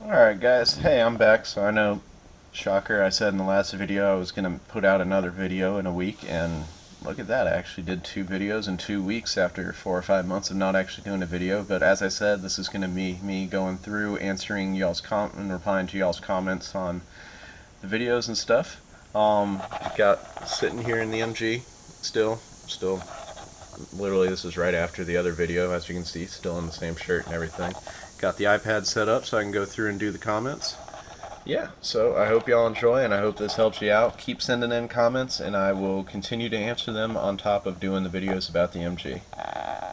Alright guys, hey, I'm back. So I know, shocker, I said in the last video I was going to put out another video in a week, and look at that, I actually did 2 videos in 2 weeks after 4 or 5 months of not actually doing a video. But as I said, this is going to be me going through answering y'all's and replying to y'all's comments on the videos and stuff. Got sitting here in the MG, still, literally this is right after the other video, as you can see, still in the same shirt and everything. Got the iPad set up so I can go through and do the comments. Yeah, so I hope y'all enjoy, and I hope this helps you out. Keep sending in comments, and I will continue to answer them on top of doing the videos about the MG.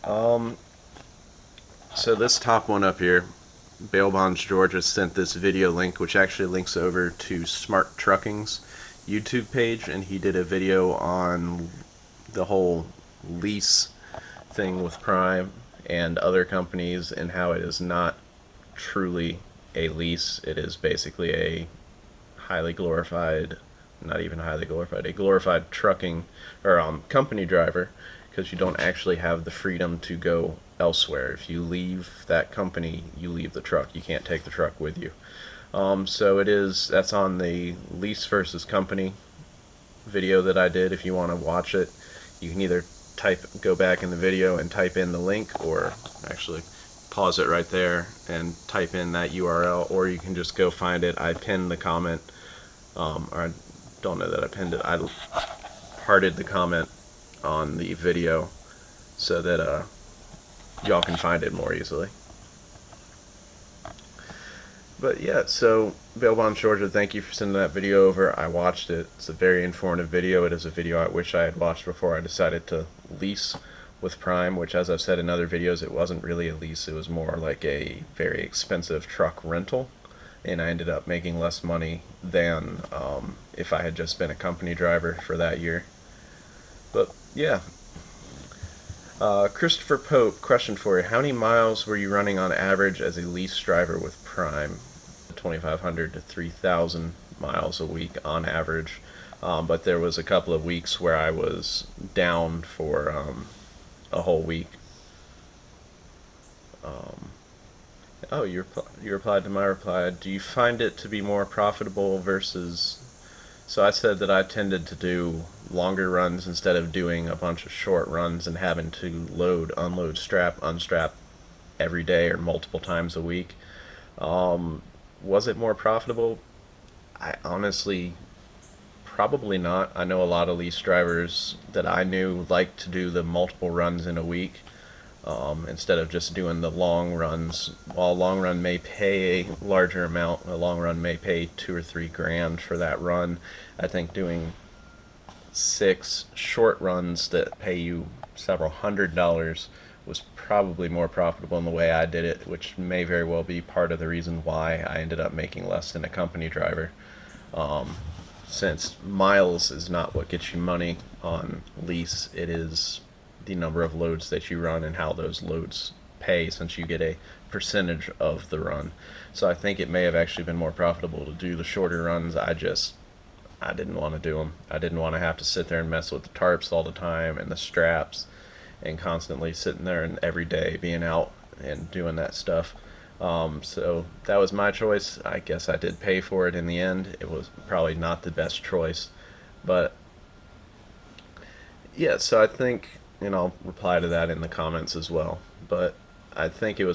Um, so this top one up here, Bail Bonds Georgia sent this video link, which actually links over to Smart Trucking's YouTube page, and he did a video on the whole lease thing with Prime and other companies, and how it is not truly a lease. It is basically a highly glorified, not even highly glorified, a glorified trucking or company driver, because you don't actually have the freedom to go elsewhere. If you leave that company, you leave the truck. You can't take the truck with you. So that's on the lease versus company video that I did. If you want to watch it, you can either go back in the video and type in the link, or actually pause it right there and type in that URL, or you can just go find it. I pinned the comment, or I don't know that I pinned it. I hearted the comment on the video so that y'all can find it more easily. But yeah, so Bail Bonds Georgia, thank you for sending that video over. I watched it. It's a very informative video. It is a video I wish I had watched before I decided to lease with Prime, which, as I've said in other videos, it wasn't really a lease. It was more like a very expensive truck rental, and I ended up making less money than if I had just been a company driver for that year. But yeah. Christopher Pope, question for you. How many miles were you running on average as a lease driver with Prime? 2,500 to 3,000 miles a week on average. But there was a couple of weeks where I was down for a whole week. Oh, you replied to my reply. Do you find it to be more profitable versus... So I said that I tended to do longer runs instead of doing a bunch of short runs and having to load, unload, strap, unstrap every day or multiple times a week. Was it more profitable? I honestly, probably not. I know a lot of lease drivers that I knew liked to do the multiple runs in a week, instead of just doing the long runs. While a long run may pay a larger amount, a long run may pay 2 or 3 grand for that run. I think doing 6 short runs that pay you several $100s was probably more profitable in the way I did it, which may very well be part of the reason why I ended up making less than a company driver. Since miles is not what gets you money on lease, it is the number of loads that you run and how those loads pay, since you get a percentage of the run. So I think it may have actually been more profitable to do the shorter runs. I didn't want to do them. I didn't want to have to sit there and mess with the tarps all the time and the straps, and constantly sitting there and every day being out and doing that stuff. So that was my choice. I guess I did pay for it in the end. It was probably not the best choice, but yeah, so I think, and I'll reply to that in the comments as well, but I think I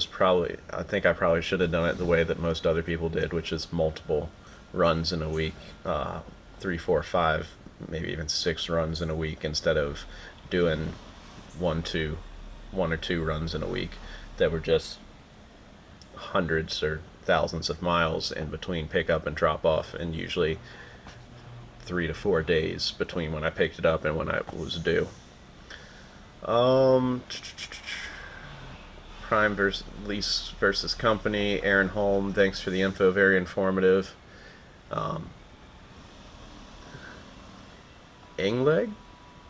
probably should have done it the way that most other people did, which is multiple runs in a week, 3, 4, 5, maybe even 6 runs in a week, instead of doing one or two runs in a week that were just hundreds or thousands of miles in between pickup and drop off, and usually 3 to 4 days between when I picked it up and when I was due. Prime versus lease versus company. Aaron Holm, thanks for the info, very informative. Ingleg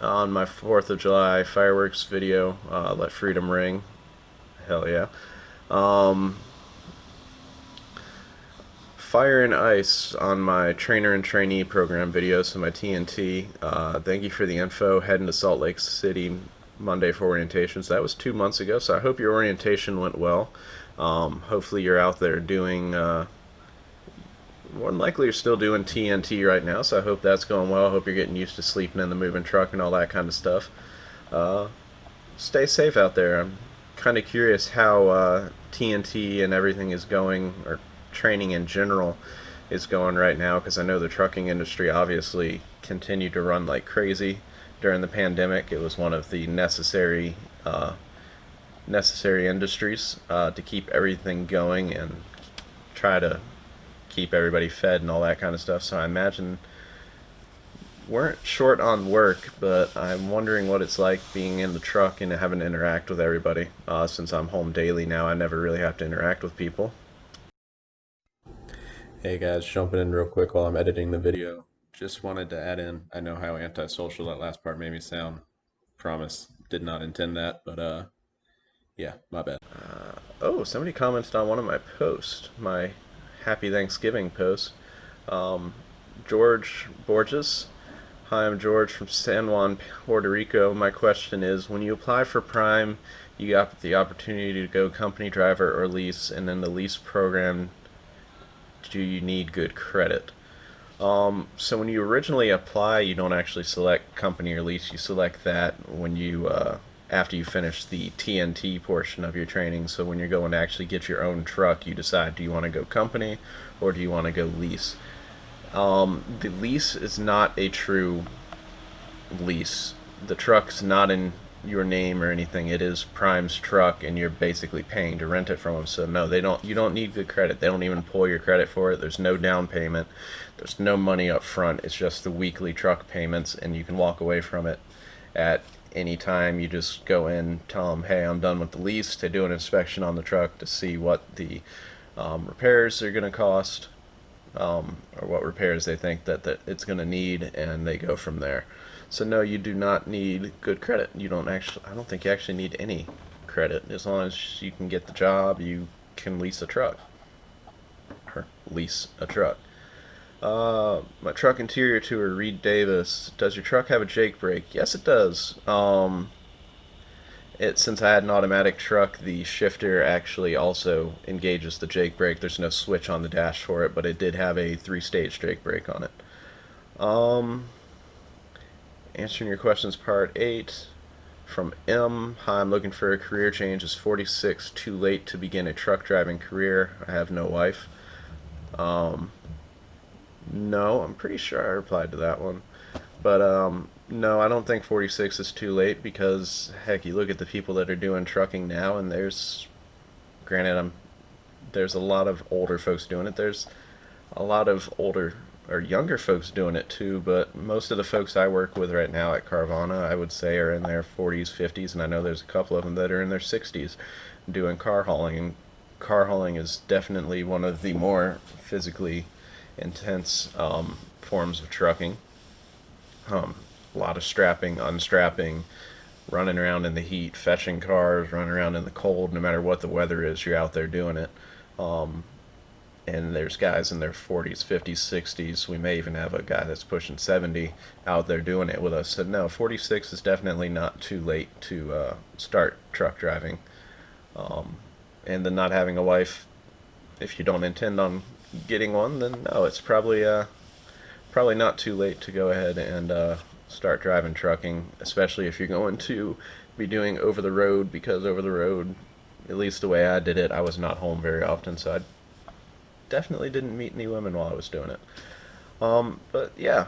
on my 4th of July fireworks video, Let Freedom Ring. Hell yeah. Fire and Ice on my trainer and trainee program video, so my TNT. Thank you for the info. Heading to Salt Lake City Monday for orientation. So that was 2 months ago, so I hope your orientation went well. Hopefully you're out there doing more than likely you're still doing TNT right now, so I hope that's going well. I hope you're getting used to sleeping in the moving truck and all that kind of stuff. Uh, Stay safe out there. I'm kind of curious how TNT and everything is going, or training in general is going right now, because I know the trucking industry obviously continued to run like crazy during the pandemic. It was one of the necessary industries to keep everything going and try to keep everybody fed and all that kind of stuff. So I imagine weren't short on work, but I'm wondering what it's like being in the truck and having to interact with everybody. Since I'm home daily now, I never really have to interact with people. Hey guys, jumping in real quick while I'm editing the video. Just wanted to add in, I know how antisocial that last part made me sound. Promise, did not intend that, but yeah, my bad. Oh, somebody commented on one of my posts, my Happy Thanksgiving post. George Borges. Hi, I'm George from San Juan, Puerto Rico. My question is, when you apply for Prime, you got the opportunity to go company driver or lease, and then the lease program, do you need good credit? So when you originally apply, you don't actually select company or lease. You select that when you after you finish the TNT portion of your training. So when you're going to actually get your own truck, you decide, do you want to go company or do you want to go lease? The lease is not a true lease. The truck's not in your name or anything. It is Prime's truck, and you're basically paying to rent it from them. So no, they don't. You don't need good credit. They don't even pull your credit for it. There's no down payment. There's no money up front. It's just the weekly truck payments, and you can walk away from it at any time. You just go in, tell them, hey, I'm done with the lease. They do an inspection on the truck to see what the repairs are going to cost, or what repairs they think that it's going to need, and they go from there. So no, you do not need good credit. You don't actually. I don't think you actually need any credit. As long as you can get the job, you can lease a truck. Or lease a truck. My truck interior tour, Reed Davis. Does your truck have a Jake brake? Yes, it does. Since I had an automatic truck, the shifter actually also engages the Jake brake. There's no switch on the dash for it, but it did have a 3-stage Jake brake on it. Answering your questions, part 8 from M. Hi, I'm looking for a career change. Is 46 too late to begin a truck driving career? I have no wife. No, I'm pretty sure I replied to that one. But no, I don't think 46 is too late, because heck, you look at the people that are doing trucking now, and there's a lot of older folks doing it. There's a lot of older or younger folks doing it too, but most of the folks I work with right now at Carvana, I would say, are in their 40s, 50s, and I know there's a couple of them that are in their 60s doing car hauling. And car hauling is definitely one of the more physically intense forms of trucking. A lot of strapping, unstrapping, running around in the heat, fetching cars, running around in the cold. No matter what the weather is, you're out there doing it. And there's guys in their 40s, 50s, 60s. We may even have a guy that's pushing 70 out there doing it with us. So no, 46 is definitely not too late to start truck driving. And then not having a wife, if you don't intend on getting one, then no, it's probably not too late to go ahead and start driving trucking, especially if you're going to be doing over the road, because over the road, at least the way I did it, I was not home very often, so I definitely didn't meet any women while I was doing it. But yeah,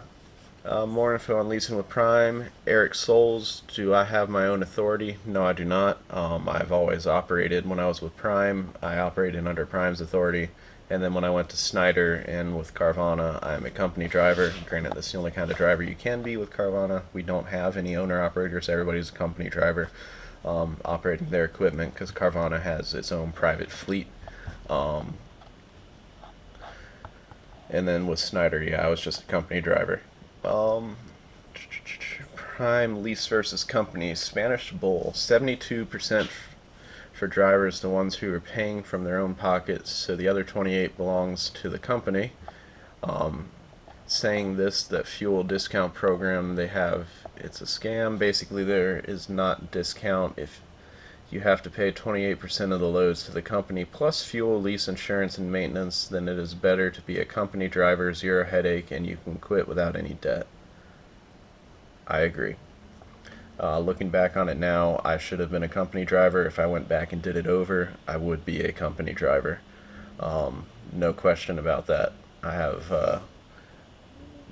more info on leasing with Prime. Eric Souls, do I have my own authority? No, I do not. I've always operated, when I was with Prime, I operated under Prime's authority. And then when I went to Snyder and with Carvana, I'm a company driver. Granted, that's the only kind of driver you can be with Carvana. We don't have any owner-operators. Everybody's a company driver operating their equipment, because Carvana has its own private fleet. And then with Snyder, yeah, I was just a company driver. Prime lease versus company. Spanish Bull, 72% for drivers, the ones who are paying from their own pockets, so the other 28 belongs to the company. Saying this, that fuel discount program they have, it's a scam. Basically, there is not discount. If you have to pay 28% of the loads to the company plus fuel, lease, insurance, and maintenance, then it is better to be a company driver, zero headache, and you can quit without any debt. I agree. Looking back on it now, I should have been a company driver. If I went back and did it over, I would be a company driver. No question about that. I have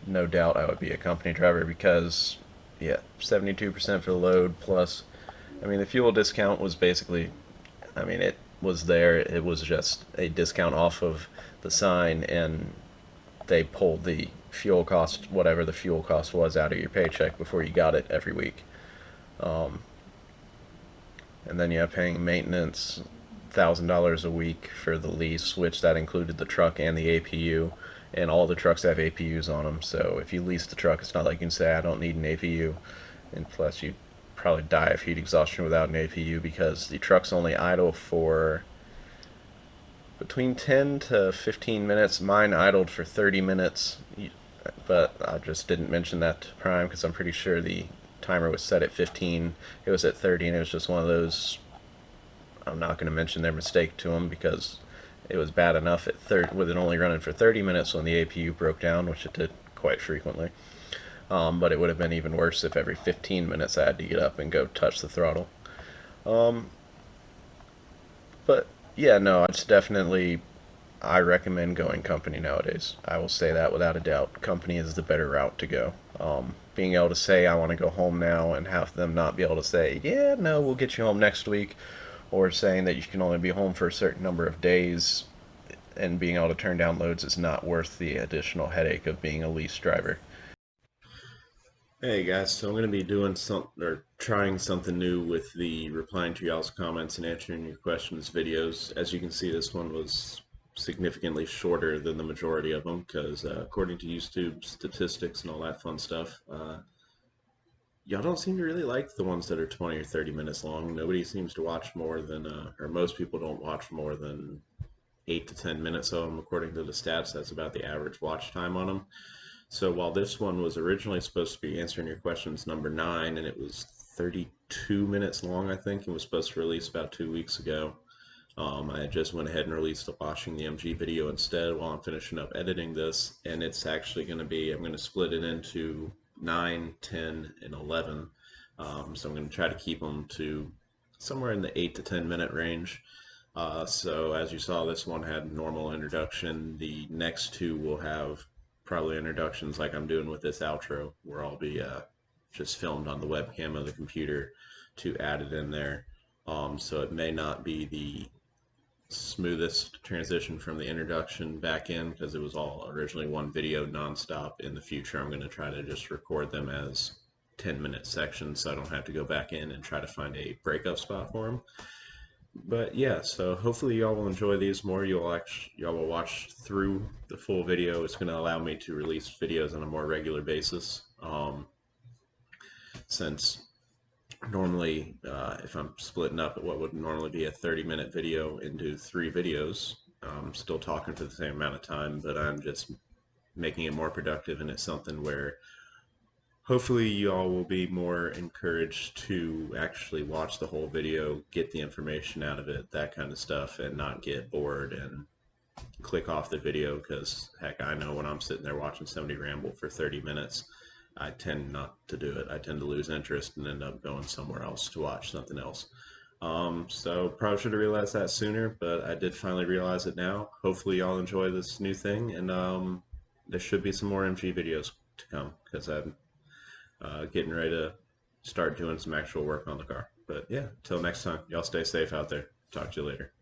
no doubt I would be a company driver because, yeah, 72% for the load plus, I mean, the fuel discount was basically, I mean, it was there. It was just a discount off of the sign, and they pulled the fuel cost, whatever the fuel cost was, out of your paycheck before you got it every week. Um, and then you're paying maintenance $1,000 a week for the lease, which that included the truck and the APU, and all the trucks have APUs on them. So if you lease the truck, it's not like you can say I don't need an APU, and plus you probably die of heat exhaustion without an APU because the truck's only idle for between 10 to 15 minutes. Mine idled for 30 minutes, but I just didn't mention that to Prime because I'm pretty sure the timer was set at 15. It was at 30, and it was just one of those. I'm not going to mention their mistake to them because it was bad enough at with it only running for 30 minutes when the APU broke down, which it did quite frequently. But it would have been even worse if every 15 minutes I had to get up and go touch the throttle. Um, but yeah, no, it's definitely, I recommend going company nowadays. I will say that without a doubt. Company is the better route to go. Being able to say I want to go home now and have them not be able to say, yeah, no, we'll get you home next week, or saying that you can only be home for a certain number of days, and being able to turn down loads is not worth the additional headache of being a lease driver. Hey guys, so I'm going to be doing something or trying something new with the replying to y'all's comments and answering your questions videos. As you can see, this one was significantly shorter than the majority of them because according to YouTube statistics and all that fun stuff, y'all don't seem to really like the ones that are 20 or 30 minutes long. Nobody seems to watch more than, or most people don't watch more than 8 to 10 minutes of them according to the stats. That's about the average watch time on them. So while this one was originally supposed to be answering your questions number 9, and it was 32 minutes long, I think, and was supposed to release about 2 weeks ago, I just went ahead and released a washing the MG video instead while I'm finishing up editing this, and it's actually going to be, I'm going to split it into 9, 10, and 11. So I'm going to try to keep them to somewhere in the 8 to 10 minute range. So as you saw, this one had normal introduction. The next two will have probably introductions like I'm doing with this outro, where I'll be just filmed on the webcam of the computer to add it in there. So it may not be the smoothest transition from the introduction back in because it was all originally one video nonstop. In the future, I'm going to try to just record them as 10-minute sections so I don't have to go back in and try to find a breakup spot for them. But yeah, so hopefully y'all will enjoy these more. Y'all will watch through the full video. It's going to allow me to release videos on a more regular basis. Since normally, if I'm splitting up what would normally be a 30-minute video into 3 videos, I'm still talking for the same amount of time, but I'm just making it more productive, and it's something where hopefully y'all will be more encouraged to actually watch the whole video, get the information out of it, that kind of stuff, and not get bored and click off the video because heck, I know when I'm sitting there watching somebody ramble for 30 minutes, I tend not to do it. I tend to lose interest and end up going somewhere else to watch something else. So probably should have realized that sooner, but I did finally realize it now. Hopefully y'all enjoy this new thing, and there should be some more MG videos to come because I'm getting ready to start doing some actual work on the car. But yeah, till next time, y'all stay safe out there. Talk to you later.